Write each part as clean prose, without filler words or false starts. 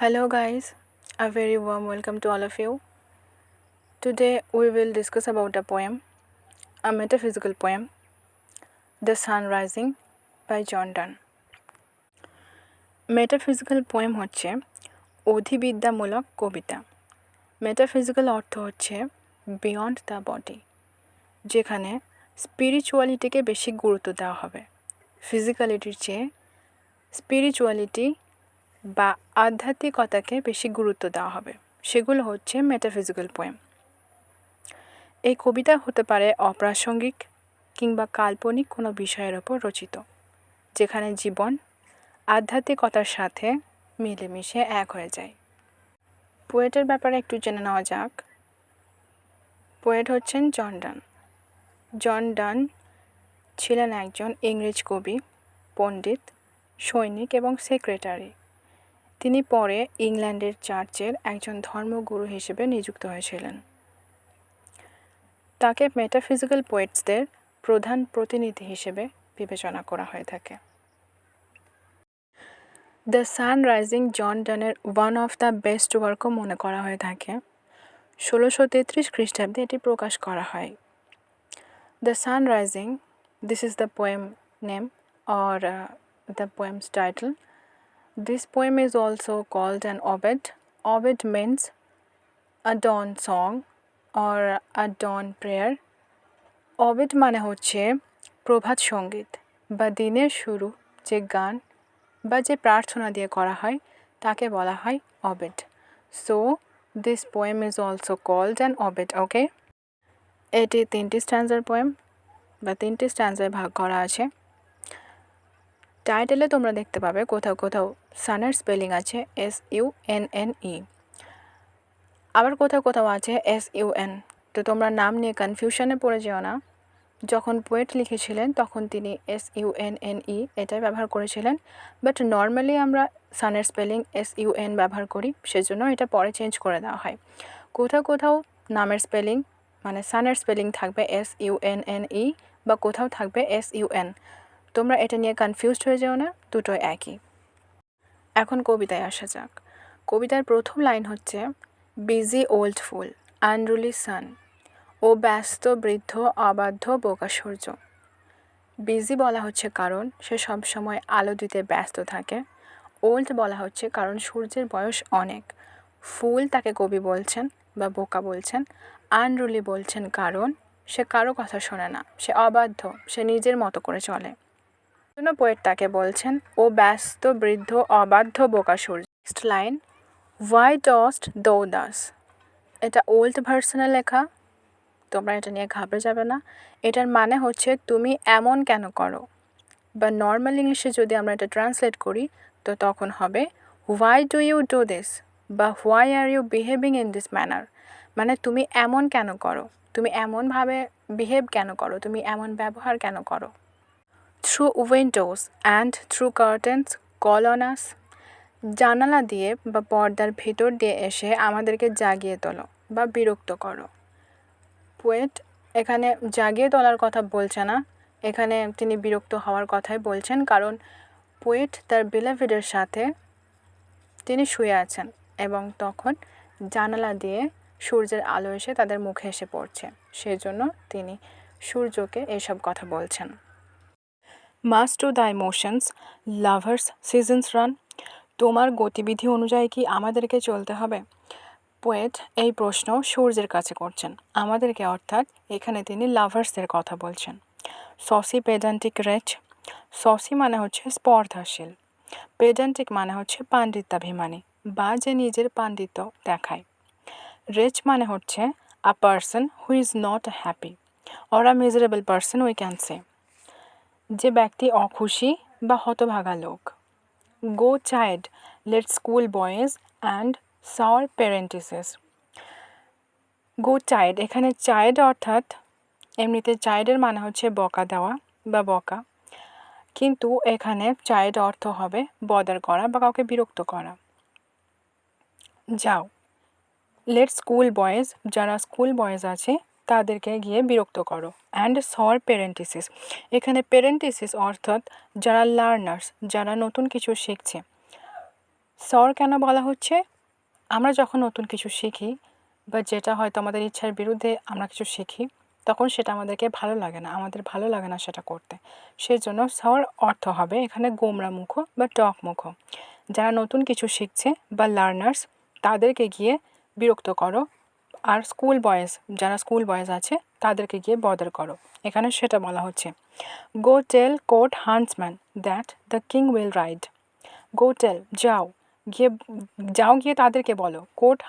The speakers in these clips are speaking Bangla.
Hello, guys. A very warm welcome to all of you. Today, we will discuss about a poem, a metaphysical poem, The Sun Rising by John Donne. Metaphysical poem হচ্ছে অধিবিদ্যামূলক কবিতা। মেটাফিজিক্যাল অর্থ হচ্ছে বিয়ন্ড দ্য বডি, যেখানে স্পিরিচুয়ালিটিকে বেশি গুরুত্ব দেওয়া হবে। ফিজিক্যালিটির চেয়ে স্পিরিচুয়ালিটি বা আধ্যাত্মিকতাকে বেশি গুরুত্ব দেওয়া হবে। সেগুলো হচ্ছে মেটাফিজিক্যাল পোয়েম। এই কবিতা হতে পারে অপ্রাসঙ্গিক কিংবা কাল্পনিক কোনো বিষয়ের ওপর রচিত, যেখানে জীবন আধ্যাত্মিকতার সাথে মিলেমিশে এক হয়ে যায়। পোয়েটের ব্যাপারে একটু জেনে নেওয়া যাক। পোয়েট হচ্ছেন জন ডান। জন ডান ছিলেন একজন ইংরেজ কবি, পণ্ডিত, সৈনিক এবং সেক্রেটারি। তিনি পরে ইংল্যান্ডের চার্চের একজন ধর্মগুরু হিসেবে নিযুক্ত হয়েছিলেন। তাকে মেটাফিজিক্যাল পোয়েটসদের প্রধান প্রতিনিধি হিসেবে বিবেচনা করা হয়ে থাকে। দ্য সান রাইজিং জন ডানের ওয়ান অফ দ্য বেস্ট ওয়ার্কও মনে করা হয়ে থাকে। 1633 খ্রিস্টাব্দে এটি প্রকাশ করা হয়। The sun rising, this is the poem name or the poem's title. This poem is also called an obit. Obit means a dawn song or a dawn prayer. অবিট মানে হচ্ছে প্রভাত সঙ্গীত বা দিনের শুরু যে গান বা যে প্রার্থনা দিয়ে করা হয় তাকে বলা হয় aubade. So this poem is also called an aubade. Okay, এটি 3টি স্ট্যান্জার পোয়েম বা 3টি স্ট্যান্জায় ভাগ করা আছে। টাইটেলে তোমরা দেখতে পাবে কোথাও কোথাও সানের স্পেলিং আছে SUNNE, আবার কোথাও কোথাও আছে SUN। তো তোমরা নাম নিয়ে কনফিউশনে পড়ে যেও না। যখন পোয়েট লিখেছিলেন তখন তিনি SUNNE এটাই ব্যবহার করেছিলেন, বাট নর্মালি আমরা সানের স্পেলিং SUN ব্যবহার করি, সেজন্য এটা পরে চেঞ্জ করে দেওয়া হয়। কোথাও কোথাও নামের স্পেলিং মানে সানের স্পেলিং থাকবে SUNNE বা কোথাও থাকবে SUN। তোমরা এটা নিয়ে কনফিউজড হয়ে যেও না, দুটোই একই। এখন কবিতায় আসা যাক। কবিতার প্রথম লাইন হচ্ছে বিজি ওল্ড ফুল আনরুলি সান, ও ব্যস্ত বৃদ্ধ অবাধ্য বোকা সূর্য। বিজি বলা হচ্ছে কারণ সে সবসময় আলো দিতে ব্যস্ত থাকে। ওল্ড বলা হচ্ছে কারণ সূর্যের বয়স অনেক। ফুল তাকে কবি বলছেন বা বোকা বলছেন। আনরুলি বলছেন কারণ সে কারো কথা শোনে না, সে অবাধ্য, সে নিজের মতো করে চলে। জন্য পোয়েট তাকে বলছেন ও ব্যস্ত বৃদ্ধ অবাধ্য বোকা সূর্য। নেক্সট লাইন, হোয়াই ডস্ট দো দাস। এটা ওল্ড ভার্সনে লেখা, তোমরা এটা নিয়ে ঘাবড়ে যাবে না। এটার মানে হচ্ছে তুমি এমন কেন করো, বা নর্মাল ইংলিশে যদি আমরা এটা ট্রান্সলেট করি তো তখন হবে why do you do this বা why are you behaving in this manner. মানে তুমি এমন কেন করো, তুমি এমনভাবে বিহেভ কেন করো, তুমি এমন ব্যবহার কেন করো। Through Windows and through curtains call on আস। জানালা দিয়ে বা পর্দার ভেতর দিয়ে এসে আমাদেরকে জাগিয়ে তোলো বা বিরক্ত করো। পোয়েট এখানে জাগিয়ে তোলার কথা বলছে না, এখানে তিনি বিরক্ত হওয়ার কথাই বলছেন, কারণ পোয়েট তার বিলাভেডের সাথে তিনি শুয়ে আছেন এবং তখন জানালা দিয়ে সূর্যের আলো এসে তাদের মুখে এসে পড়ছে, সেই জন্য তিনি সূর্যকে এসব কথা বলছেন। Must to the emotions lovers seasons run. তোমার গতিবিধি অনুযায়ী কি আমাদেরকে চলতে হবে? পোয়েট এই প্রশ্ন সূর্যের কাছে করছেন, আমাদেরকে অর্থাৎ এখানে তিনি লাভার্সদের কথা বলছেন। Saucy pedantic wretch. সসি মানে হচ্ছে স্পর্ধাশীল, পেডান্টিক মানে হচ্ছে পাণ্ডিত্যাভিমানী বা যে নিজের পাণ্ডিত্য দেখায়। রেচ মানে হচ্ছে a person who is not happy or a miserable person we can say, যে ব্যক্তি অখুশি বা হতভাগা লোক। Go child late school boys and sour prentices. Go child, এখানে চাইল্ড অর্থাৎ এমনিতে চাইল্ডের মানে হচ্ছে বকা দেওয়া বা বকা, কিন্তু এখানে চাইল্ড অর্থ হবে বদার করা বা কাউকে বিরক্ত করা। যাও, লেট স্কুল বয়েজ, যারা স্কুল বয়েজ আছে তাদেরকে গিয়ে বিরক্ত করো। অ্যান্ড সর প্যারেন্টিসিস, এখানে প্যারেন্টিসিস অর্থাৎ যারা লার্নার্স, যারা নতুন কিছু শিখছে। সর কেন বলা হচ্ছে? আমরা যখন নতুন কিছু শিখি বা যেটা হয়তো আমাদের ইচ্ছার বিরুদ্ধে আমরা কিছু শিখি, তখন সেটা আমাদেরকে ভালো লাগে না, আমাদের ভালো লাগে না সেটা করতে। সেজন্য সর অর্থ হবে এখানে গোমড়ামুখ বা টকমুখ। যারা নতুন কিছু শিখছে বা লার্নার্স, তাদেরকে গিয়ে বিরক্ত করো। আর যারা স্কুল বয়েজ আছে, তাদেরকে গিয়ে বদার করো। এখানে সেটা বলা হচ্ছে। Go tell court huntsman that the king will ride. Go tell, গিয়ে তাদেরকে বলো। কোর্ট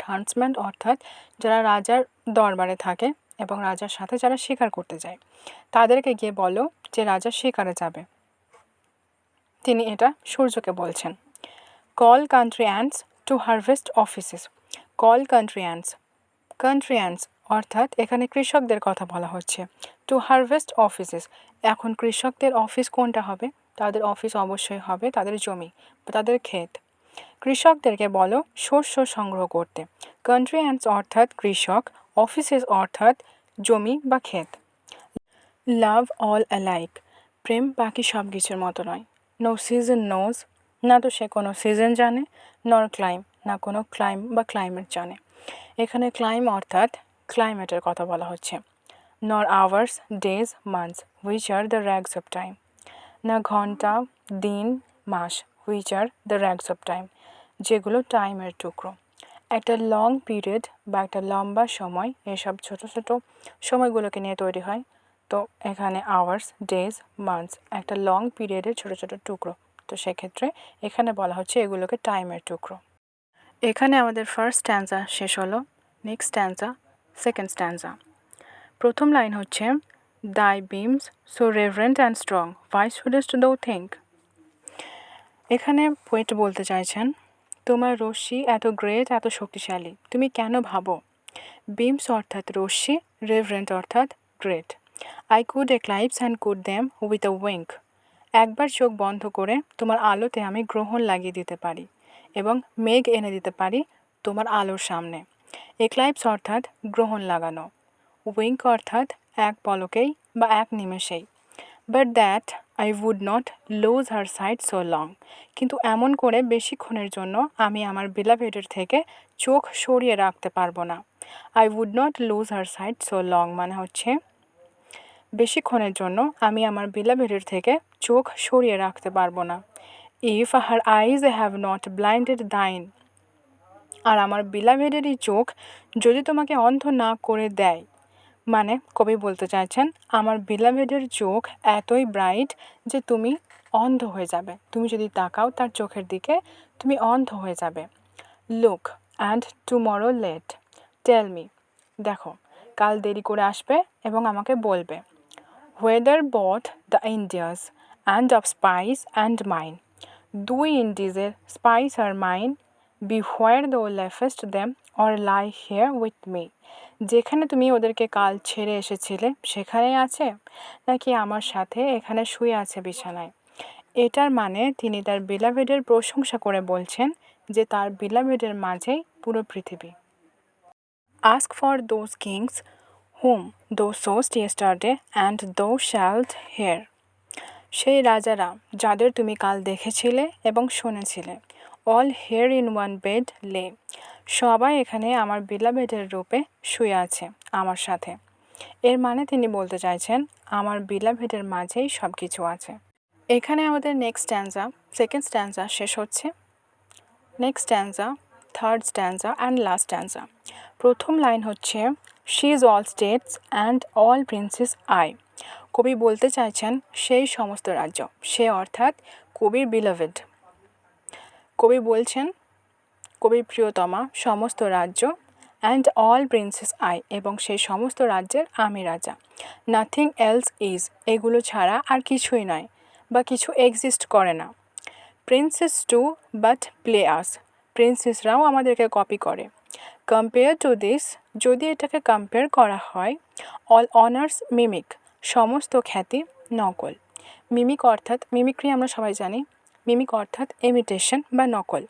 হান্টসম্যান অর্থাৎ যারা রাজার দরবারে থাকে এবং রাজার সাথে যারা শিকার করতে যায়, তাদেরকে গিয়ে বলো যে রাজা শিকারে যাবে। তিনি এটা সূর্যকে বলছেন। Call country ants to harvest offices. Call country ants অর্থাৎ এখানে কৃষকদের কথা বলা হচ্ছে। টু হারভেস্ট অফিসেস, এখন কৃষকদের অফিস কোনটা হবে? তাদের অফিস অবশ্যই হবে তাদের জমি বা তাদের ক্ষেত। কৃষকদেরকে বলো শস্য সংগ্রহ করতে। কান্ট্রি অ্যান্ডস অর্থাৎ কৃষক, অফিসেস অর্থাৎ জমি বা ক্ষেত। লাভ অল অ্যালাইক, প্রেম বাকি সব কিছুর মতো নয়। নো সিজন নোজ, না তো সে কোনো সিজন জানে, নর ক্লাইম, না কোনো বা ক্লাইমেট জানে। এখানে ক্লাইম অর্থাৎ ক্লাইমেটের কথা বলা হচ্ছে। Nor hours, days, months, which are the rags of time. না ঘন্টা, দিন, মাস, which are the rags of time, যেগুলো টাইমের টুকরো। একটা লং পিরিয়ড বা একটা লম্বা সময়, এসব ছোট ছোট সময়গুলোকে নিয়ে তৈরি হয়। তো এখানে আওয়ার্স, ডেজ, মান্থস একটা লং পিরিয়ডের ছোট ছোট টুকরো। তো সেক্ষেত্রে এখানে বলা হচ্ছে এগুলোকে টাইমের টুকরো। এখানে আমাদের ফার্স্ট স্ট্যান্জা শেষ হলো। Next stanza, second stanza. প্রথম লাইন হচ্ছে, thy beams so reverend and strong, why shouldst thou think. এখানে পোয়েট বলতে চাইছেন, তোমার রশ্মি এত গ্রেট, এত শক্তিশালী, তুমি কেন ভাবো? বিমস অর্থাৎ রশ্মি, রেভারেন্ট অর্থাৎ great. I could eclipse and cloud them with a wink. একবার চোখ বন্ধ করে তোমার আলোতে আমি গ্রহণ লাগিয়ে দিতে পারি এবং মেঘ এনে দিতে পারি তোমার আলোর সামনে। এক্লাইপস অর্থাৎ গ্রহণ লাগানো। উইঙ্ক অর্থাৎ এক পলকেই বা এক নিমেষেই। But that I would not lose her sight so long. কিন্তু এমন করে বেশিক্ষণের জন্য আমি আমার বিলাভেডের থেকে চোখ সরিয়ে রাখতে পারবো না। I would not lose her sight so long মানে হচ্ছে বেশিক্ষণের জন্য আমি আমার বিলাভেডের থেকে চোখ সরিয়ে রাখতে পারবো না। If her eyes have not blinded thine, আর আমার বিলাভেডেরই চোখ যদি তোমাকে অন্ধ না করে দেয়। মানে কবি বলতে চাইছেন, আমার বিলাভেডের চোখ এতই ব্রাইট যে তুমি অন্ধ হয়ে যাবে। তুমি যদি তাকাও তার চোখের দিকে, তুমি অন্ধ হয়ে যাবে। Look and tomorrow late, tell me, দেখো কাল দেরি করে আসবে এবং আমাকে বলবে। Whether both the Indias and of spice and mine, দুই ইন্ডিজের স্পাইস আর মাইন, be where thou leftest them or lie here with me, যেখানে তুমি ওদেরকে কাল ছেড়ে এসেছিলে সেখানেই আছে, নাকি আমার সাথে এখানে শুয়ে আছে বিছানায়। এটার মানে তিনি তার বিলাভেডের প্রশংসা করে বলছেন যে তার বিলাভেডের মাঝেই পুরো পৃথিবী। আস্ক ফর দোজ কিংস হুম দো সোস্ট ইয়েস্টারডে অ্যান্ড দো শ্যাল্ট হেয়ার, সেই রাজারা যাদের তুমি কাল দেখেছিলে এবং শুনেছিলে। All here in one bed lay, সবাই এখানে আমার বিলাভেডের রূপে শুয়ে আছে আমার সাথে। এর মানে তিনি বলতে চাইছেন আমার বিলাভেডের মাঝেই সব কিছু আছে। এখানে আমাদের নেক্সট স্ট্যান্জা, সেকেন্ড স্ট্যান্জা শেষ হচ্ছে। Next স্ট্যান্জা, third স্ট্যান্জা and last স্ট্যান্জা। প্রথম লাইন হচ্ছে, she is all states and all princess I. কবি বলতে চাইছেন সেই সমস্ত রাজ্য, সে অর্থাৎ কবির বিলাভেড। কবি বলছেন কবির প্রিয়তমা সমস্ত রাজ্য, অ্যান্ড অল প্রিন্সেস আই, এবং সেই সমস্ত রাজ্যের আমি রাজা। নাথিং এলস ইজ, এগুলো ছাড়া আর কিছুই নয় বা কিছু এক্সিস্ট করে না। প্রিন্সেস টু বাট প্লে আস, প্রিন্সেসরাও আমাদেরকে কপি করে। কম্পেয়ার টু দিস, যদি এটাকে কম্পেয়ার করা হয়, অল অনার্স মিমিক, সমস্ত খ্যাতি নকল। মিমিক অর্থাৎ মিমিক্রি আমরা সবাই জানি। মিমিক অর্থাৎ ইমিটেশন বা নকল।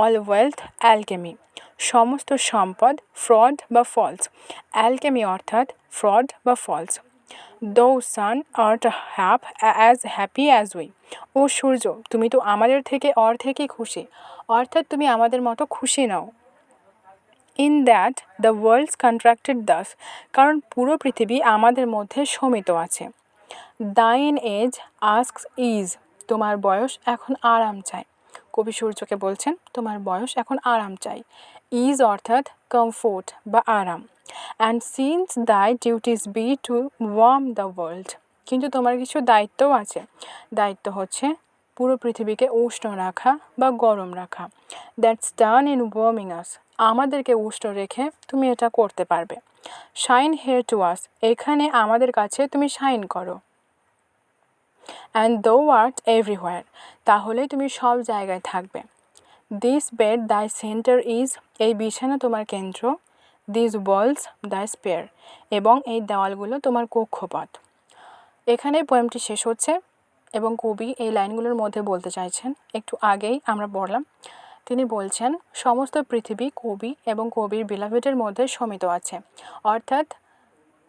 অল ওয়েলথ অ্যালকেমি, সমস্ত সম্পদ ফ্রড বা ফলস। অ্যালকেমি অর্থাৎ ফ্রড বা false. Thou sun art as happy as we. ও সূর্য, তুমি তো আমাদের থেকে অর্ধেকই খুশি, অর্থাৎ তুমি আমাদের মতো খুশি নাও। In that the world's contracted thus, কারণ পুরো পৃথিবী আমাদের মধ্যে সমিত আছে। দাইন এজ আস্কস ইজ, তোমার বয়স এখন আরাম চাই। কবি সূর্যকে বলছেন তোমার বয়স এখন আরাম চাই। ইজ অর্থাৎ কমফোর্ট বা আরাম। And since thy duties be to warm the world, কিন্তু তোমার কিছু দায়িত্বও আছে। দায়িত্ব হচ্ছে পুরো পৃথিবীকে উষ্ণ রাখা বা গরম রাখা। দ্যাটস ডান ইন ওয়ার্মিং আস, আমাদেরকে উষ্ণ রেখে তুমি এটা করতে পারবে। শাইন হেয়ার টু আস, এখানে আমাদের কাছে তুমি শাইন করো। অ্যান্ড দো আর্ট এভরিহোয়ার, তাহলেই তুমি সব জায়গায় থাকবে। দিস বেড দাই সেন্টার ইজ, এই বিছানা তোমার কেন্দ্র। দিস ওয়ালস দাই স্পেয়ার, এবং এই দেওয়ালগুলো তোমার কক্ষপথ। এখানে পোয়েমটি শেষ হচ্ছে এবং কবি এই লাইনগুলোর মধ্যে বলতে চাইছেন, একটু আগেই আমরা পড়লাম, তিনি বলছেন সমস্ত পৃথিবী কবি এবং কবির বিলাভেটের মধ্যে সমিত আছে। অর্থাৎ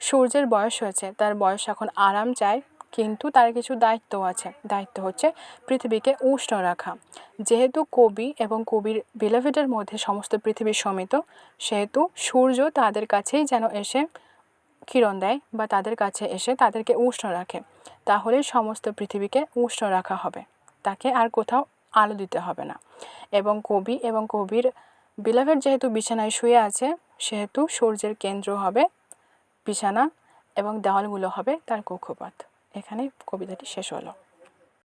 সূর্যের বয়স হয়েছে, তার বয়স এখন আরাম চায়, কিন্তু তার কিছু দায়িত্ব আছে। দায়িত্ব হচ্ছে পৃথিবীকে উষ্ণ রাখা। যেহেতু কবি এবং কবির বিলাভেটের মধ্যে সমস্ত পৃথিবী সমিত, সেহেতু সূর্য তাদের কাছেই যেন এসে কিরণ দেয় বা তাদের কাছে এসে তাদেরকে উষ্ণ রাখে, তাহলে সমস্ত পৃথিবীকে উষ্ণ রাখা হবে, তাকে আর কোথাও আলো দিতে হবে না। এবং কবি এবং কবির বিলাভেট যেহেতু বিছানায় শুয়ে আছে, সেহেতু সূর্যের কেন্দ্র হবে বিছানা এবং দেওয়ালগুলো হবে তার কক্ষপথ। এখানে কবিতাটি শেষ হলো।